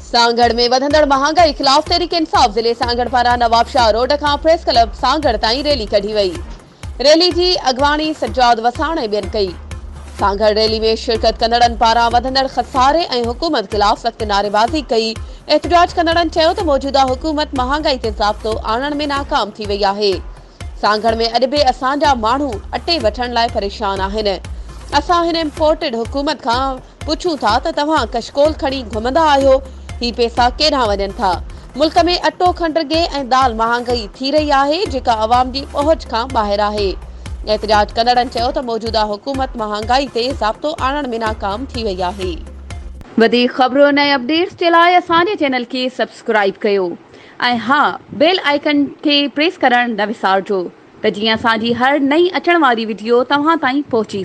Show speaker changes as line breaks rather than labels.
सांगड़ में वधंदड़ महांगाई खिलाफ तहरीक इंसाफ जिले सांगड़ पारा नवाब शाह रोड का प्रेस क्लब सांगड़ ताईं रैली कढी वई। रैली की अगवानी सज्जाद वसाण ऐं ॿियनि कई। सांगड़ रैली में शिरकत कंदड़नि पारां वधंदड़ खसारे ऐं हुकूमत खिलाफ सख्त नारेबाज़ी कई। एहतजाज कंदड़नि चयो त मौजूदा हुकूमत महांगाई ते ज़ाब्तो आणण में नाकाम थी वई आहे। सांगड़ में अॼु बि असांजा माण्हू अटे वठण लाइ परेशान आहिनि। असां हिन इम्पोर्टेड हुकूमत खां पुछूं था त तव्हां कशकोल खणी घुमंदा आहियो, ही पैसा केॾां वञनि था। मुल्क में अटो खंड गे ऐं दाल महांगाई थी रही आहे जेका अवाम जी पहुच खां ॿाहिरि आहे। एहतजाज कंदड़नि चयो त मौजूदा हुकूमत महांगाई ते ज़ाब्तो आणण में नाकाम थी वई आहे। वधीक ख़बरुनि ऐं अपडेट्स जे लाइ असांजे चैनल खे सब्सक्राइब कयो ऐं हा बेल आइकन खे प्रेस करणु न विसारिजो त जीअं असांजी हर नई अचण वारी वीडियो तव्हां ताईं पहुची